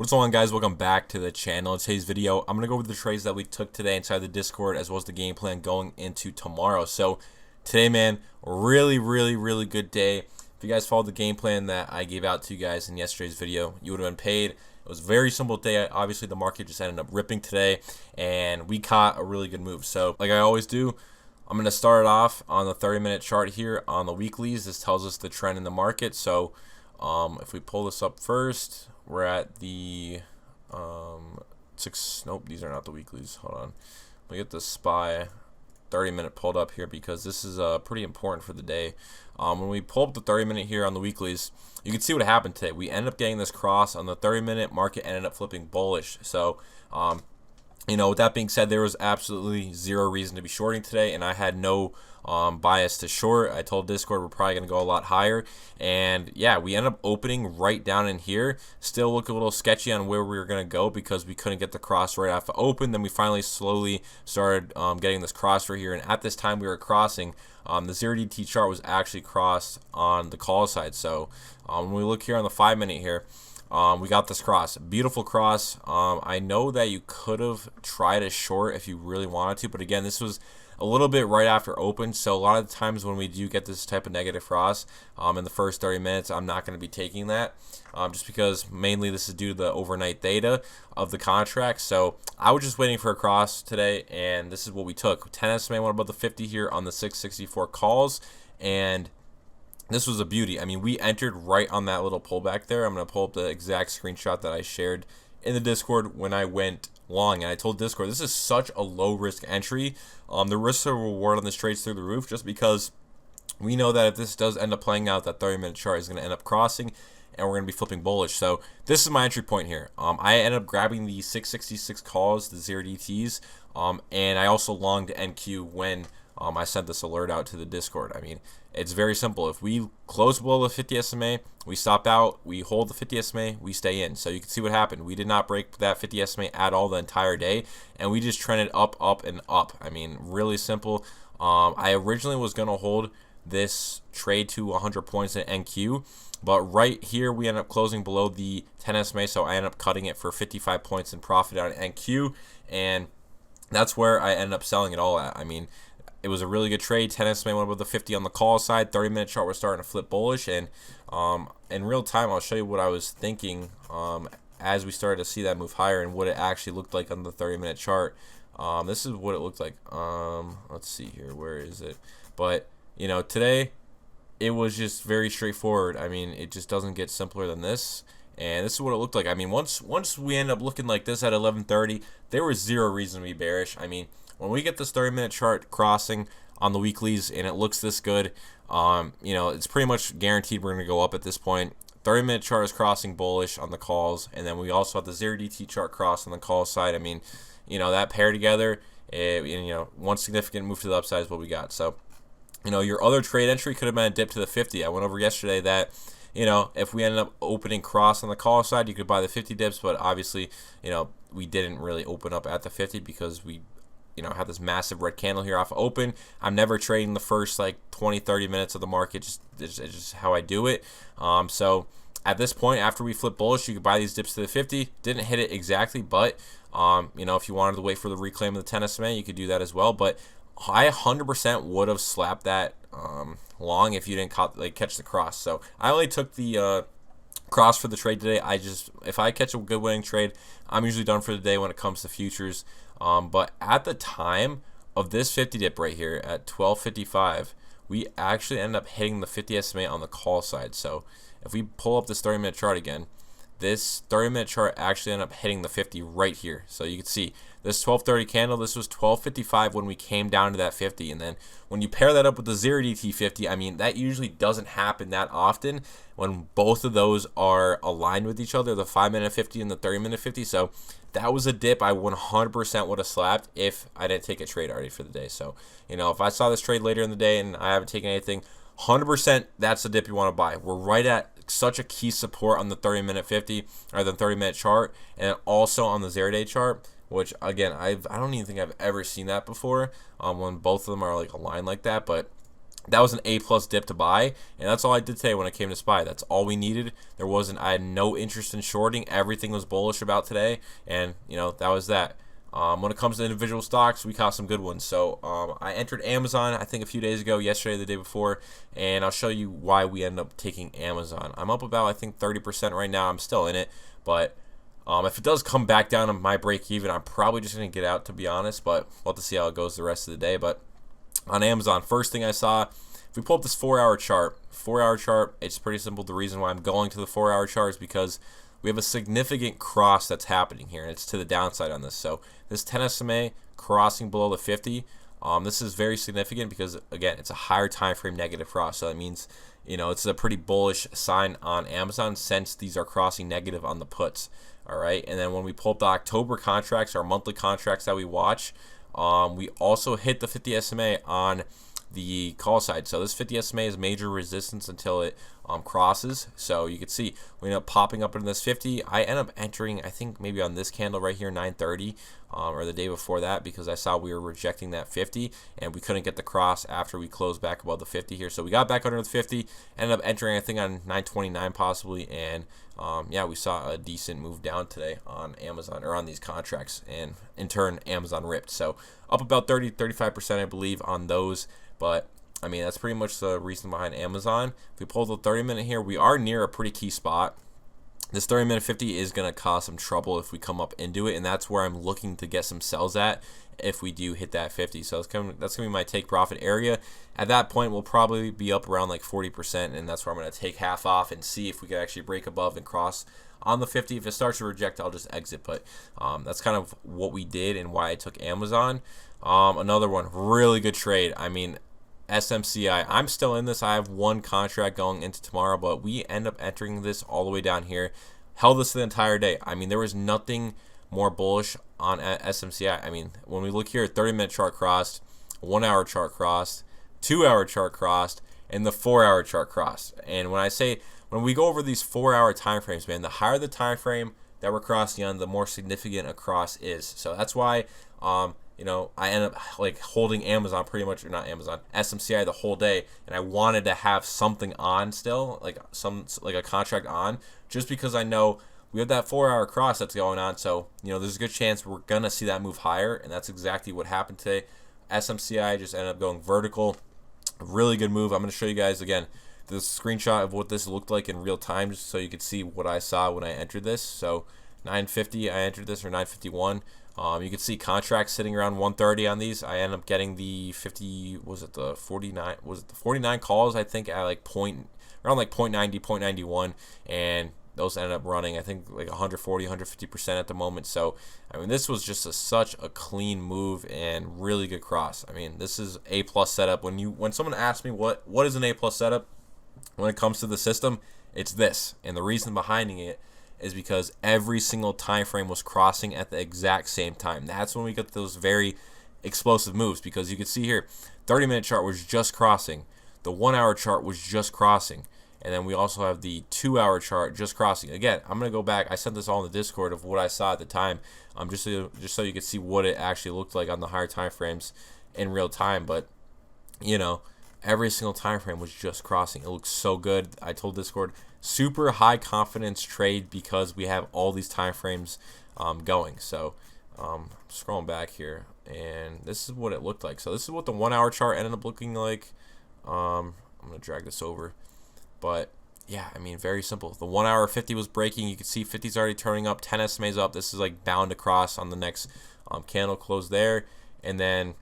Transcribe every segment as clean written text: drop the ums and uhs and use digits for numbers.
What's going on, guys? Welcome back to the channel. In today's video, I'm going to go over the trades that we took today inside the Discord, as well as the game plan going into tomorrow. So today, man, really good day. If you guys followed the game plan that I gave out to you guys in yesterday's video, you would have been paid. It was a very simple day. Obviously, the market just ended up ripping today, and we caught a really good move. So like I always do, I'm going to start it off on the 30-minute chart here on the weeklies. This tells us the trend in the market. So if we pull this up first, we're at the nope, these are not the weeklies. Hold on. We get the SPY 30-minute pulled up here because this is pretty important for the day. When we pull up the 30-minute here on the weeklies, you can see what happened today. We ended up getting this cross on the 30-minute. Market ended up flipping bullish. So you know, with that being said, there was absolutely zero reason to be shorting today, and I had no bias to short. I told Discord we're probably going to go a lot higher, and yeah, we ended up opening right down in here. Still look a little sketchy on where we were going to go because we couldn't get the cross right after open. Then we finally slowly started getting this cross right here, and at this time we were crossing. The 0DT chart was actually crossed on the call side. So when we look here on the 5-minute here, we got this cross, beautiful cross. I know that you could have tried a short if you really wanted to, but again, this was a little bit right after open, so a lot of the times when we do get this type of negative cross in the first 30 minutes, I'm not going to be taking that just because mainly this is due to the overnight data of the contract. So I was just waiting for a cross today, and this is what we took. 10 SMA went above the 50 here on the 664 calls, and this was a beauty. I mean, we entered right on that little pullback there. I'm going to pull up the exact screenshot that I shared in the Discord when I went long, and I told Discord this is such a low risk entry. The risk to reward on this trade's through the roof, just because we know that if this does end up playing out, that 30-minute chart is going to end up crossing, and we're going to be flipping bullish. So this is my entry point here. I ended up grabbing the 666 calls, the 0DTs, and I also longed NQ when I sent this alert out to the Discord. I mean, it's very simple. If we close below the 50 SMA, we stop out, we hold the 50 SMA, we stay in. So you can see what happened. We did not break that 50 SMA at all the entire day, and we just trended up and up. I mean, really simple. I originally was going to hold this trade to 100 points at NQ, but right here we end up closing below the 10 SMA, so I end up cutting it for 55 points in profit on NQ, and that's where I ended up selling it all at. I mean, it was a really good trade. 10 SMA went above the 50 on the call side. 30-minute chart was starting to flip bullish, and in real time, I'll show you what I was thinking as we started to see that move higher and what it actually looked like on the 30-minute chart. This is what it looked like. Let's see here. Where is it? But you know, today it was just very straightforward. I mean, it just doesn't get simpler than this. And this is what it looked like. I mean, once we end up looking like this at 11:30, there was zero reason to be bearish. I mean, when we get this 30-minute chart crossing on the weeklies and it looks this good, you know, it's pretty much guaranteed we're going to go up at this point. 30-minute chart is crossing bullish on the calls, and then we also have the 0DT chart cross on the call side. I mean, you know, that pair together, you know, one significant move to the upside is what we got. So, you know, your other trade entry could have been a dip to the 50. I went over yesterday that, you know, if we ended up opening cross on the call side, you could buy the 50 dips, but obviously, you know, we didn't really open up at the 50 because we, you know, have this massive red candle here off open. I'm never trading the first like 20-30 minutes of the market. It's just how I do it. So at this point, after we flip bullish, you could buy these dips to the 50. Didn't hit it exactly, but you know, if you wanted to wait for the reclaim of the 10 SMA, you could do that as well. But I 100% would have slapped that long if you didn't catch the cross. So I only took the cross for the trade today. If I catch a good winning trade, I'm usually done for the day when it comes to futures. But at the time of this 50 dip right here at 12:55, we actually end up hitting the 50 SMA on the call side. So if we pull up this 30-minute chart again, this 30-minute chart actually ended up hitting the 50 right here. So you can see this 12:30 candle, this was 12:55 when we came down to that 50. And then when you pair that up with the 0DT 50, I mean, that usually doesn't happen that often when both of those are aligned with each other, the 5-minute 50 and the 30-minute 50. So that was a dip I 100% would have slapped if I didn't take a trade already for the day. So, you know, if I saw this trade later in the day and I haven't taken anything, 100% that's the dip you want to buy. We're right at such a key support on the 30-minute 50 or the 30-minute chart, and also on the 0-day chart, which again, I don't even think I've ever seen that before when both of them are like aligned like that. But that was an A+ dip to buy, and that's all I did today when it came to SPY. That's all we needed. I had no interest in shorting. Everything was bullish about today, and that was that. When it comes to individual stocks, we caught some good ones. So I entered Amazon, I think a few days ago, yesterday, the day before, and I'll show you why we ended up taking Amazon. I'm up about, I think, 30% right now. I'm still in it, but if it does come back down to my break even, I'm probably just going to get out, to be honest, but we'll have to see how it goes the rest of the day. But on Amazon, first thing I saw, if we pull up this 4-hour chart, it's pretty simple. The reason why I'm going to the 4-hour chart is because we have a significant cross that's happening here, and it's to the downside on this. So this 10 SMA crossing below the 50, this is very significant because, again, it's a higher time frame negative cross. So that means, it's a pretty bullish sign on Amazon since these are crossing negative on the puts. All right, and then when we pull up the October contracts, our monthly contracts that we watch, we also hit the 50 SMA on the call side. So this 50 SMA is major resistance until it crosses. So you can see we end up popping up in this 50. I end up entering, I think maybe on this candle right here, 9:30, or the day before that, because I saw we were rejecting that 50 and we couldn't get the cross after we closed back above the 50 here. So we got back under the 50, ended up entering, I think, on 9:29 possibly, and yeah, we saw a decent move down today on Amazon, or on these contracts, and in turn Amazon ripped. So up about 30-35%, I believe, on those. But I mean, that's pretty much the reason behind Amazon. If we pull the 30-minute here, we are near a pretty key spot. This 30-minute 50 is going to cause some trouble if we come up into it, and that's where I'm looking to get some sells at if we do hit that 50. So that's going to be my take profit area. At that point, we'll probably be up around like 40%, and that's where I'm going to take half off and see if we can actually break above and cross on the 50. If it starts to reject, I'll just exit. But that's kind of what we did and why I took Amazon. Another one, really good trade. I mean, SMCI, I'm still in this. I have one contract going into tomorrow, but we end up entering this all the way down here. Held this the entire day. I mean, there was nothing more bullish on SMCI. I mean, when we look here, 30-minute chart crossed, 1-hour chart crossed, 2-hour chart crossed, and the 4-hour chart crossed. And when we go over these 4-hour time frames, man, the higher the time frame that we're crossing on, the more significant a cross is. So that's why I end up like holding Amazon pretty much, or not Amazon, SMCI the whole day, and I wanted to have something on still, like a contract on, just because I know we have that 4-hour cross that's going on. So there's a good chance we're gonna see that move higher, and that's exactly what happened today. SMCI just ended up going vertical. A really good move. I'm gonna show you guys again the screenshot of what this looked like in real time, just so you could see what I saw when I entered this. So 950 I entered this, or 951. You can see contracts sitting around 130 on these. I end up getting the 50, was it the 49? Was it the 49 calls? I think at like around like 0.90, 0.91, and those ended up running, I think, like 140, 150% at the moment. So I mean, this was just such a clean move and really good cross. I mean, this is A+ setup. When someone asks me what is an A+ setup when it comes to the system, it's this, and the reason behind it is because every single time frame was crossing at the exact same time. That's when we get those very explosive moves, because you can see here, 30-minute chart was just crossing, the 1-hour chart was just crossing, and then we also have the 2-hour chart just crossing. Again, I'm gonna go back. I sent this all in the Discord of what I saw at the time, just so you could see what it actually looked like on the higher time frames in real time. But every single time frame was just crossing. It looks so good. I told Discord, super high confidence trade because we have all these time frames going. So scrolling back here, and this is what it looked like. So this is what the 1-hour chart ended up looking like. I'm gonna drag this over, but yeah, I mean, very simple. The 1-hour 50 was breaking. You can see 50's already turning up, 10 SMA's up. This is like bound to cross on the next candle close there, and then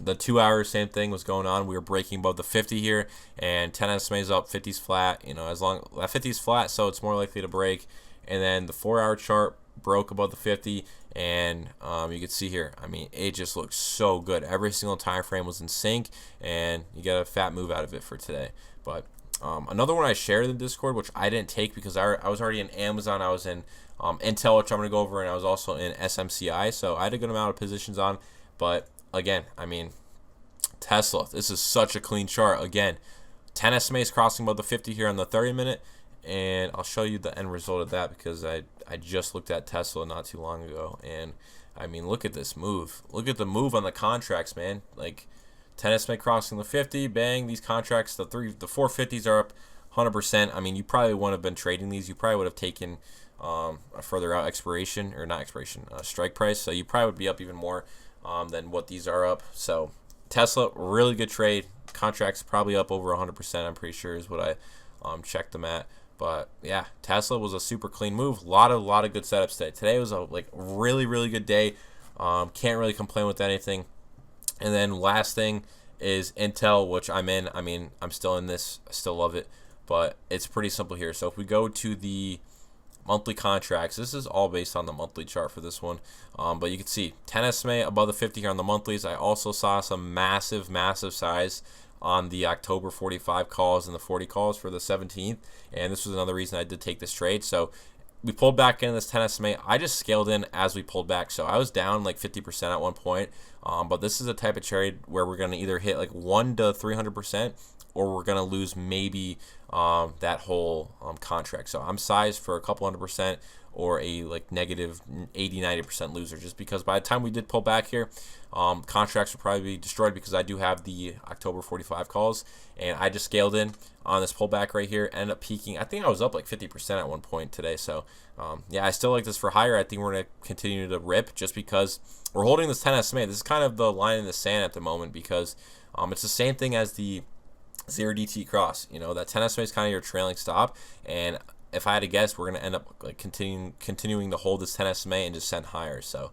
the 2 hours, same thing was going on. We were breaking above the 50 here, and 10 SMA's up, 50's flat. As long that 50's flat, so it's more likely to break. And then the 4-hour chart broke above the 50, and you can see here, I mean, it just looks so good. Every single time frame was in sync, and you get a fat move out of it for today. But another one I shared in the Discord, which I didn't take because I was already in Amazon, I was in Intel, which I'm going to go over, and I was also in SMCI, so I had a good amount of positions on. But again, I mean, Tesla, this is such a clean chart. Again, 10 SMAs crossing above the 50 here on the 30-minute, and I'll show you the end result of that because I just looked at Tesla not too long ago, and I mean, look at this move. Look at the move on the contracts, man. Like, 10 SMA crossing the 50, bang, these contracts, the 450s are up 100%. I mean, you probably wouldn't have been trading these. You probably would have taken a further out expiration, or not expiration, strike price. So you probably would be up even more than what these are up. So Tesla, really good trade. Contracts probably up over 100%, I'm pretty sure, is what I checked them at. But yeah, Tesla was a super clean move. A lot of good setups today. Today was a really good day. Can't really complain with anything. And then last thing is Intel, which I'm in. I mean, I'm still in this. I still love it. But it's pretty simple here. So if we go to the monthly contracts, this is all based on the monthly chart for this one. But you can see 10 SMA above the 50 here on the monthlies. I also saw some massive size on the October 45 calls and the 40 calls for the 17th. And this was another reason I did take this trade. So we pulled back in this 10 SMA. I just scaled in as we pulled back. So I was down like 50% at one point. But this is a type of trade where we're going to either hit like 1 to 300%, or we're going to lose maybe that whole contract. So I'm sized for a couple 100% or a like negative 80-90% loser, just because by the time we did pull back here, contracts will probably be destroyed, because I do have the October 45 calls, and I just scaled in on this pullback right here, ended up peaking. I think I was up like 50% at one point today. So yeah, I still like this for higher. I think we're going to continue to rip, just because we're holding this 10 SMA. This is kind of the line in the sand at the moment, because it's the same thing as the 0DT cross. You know, that 10 SMA is kind of your trailing stop, and if I had to guess, we're going to end up like continuing to hold this 10 SMA and just send higher. So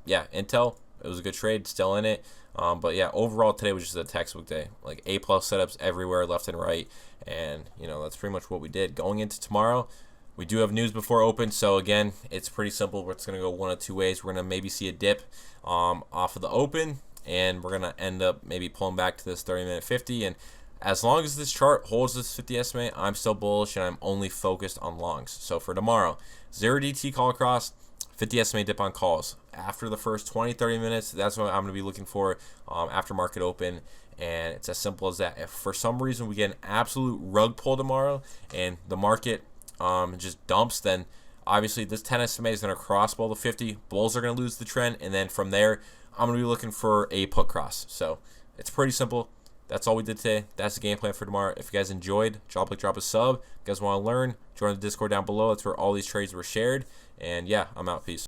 yeah, Intel, it was a good trade, still in it. But yeah, overall today was just a textbook day. Like A+ setups everywhere, left and right, and you know, that's pretty much what we did. Going into tomorrow, we do have news before open, so again, it's pretty simple. It's going to go one of two ways. We're going to maybe see a dip off of the open, and we're going to end up maybe pulling back to this 30-minute 50. And as long as this chart holds this 50 SMA, I'm still bullish, and I'm only focused on longs. So for tomorrow, 0DT call across, 50 SMA dip on calls. After the first 20-30 minutes, that's what I'm going to be looking for after market open. And it's as simple as that. If for some reason we get an absolute rug pull tomorrow and the market just dumps, then obviously this 10 SMA is going to cross below the 50. Bulls are going to lose the trend, and then from there, I'm going to be looking for a put cross. So it's pretty simple. That's all we did today. That's the game plan for tomorrow. If you guys enjoyed, drop a sub. If you guys want to learn, join the Discord down below. That's where all these trades were shared. And yeah, I'm out. Peace.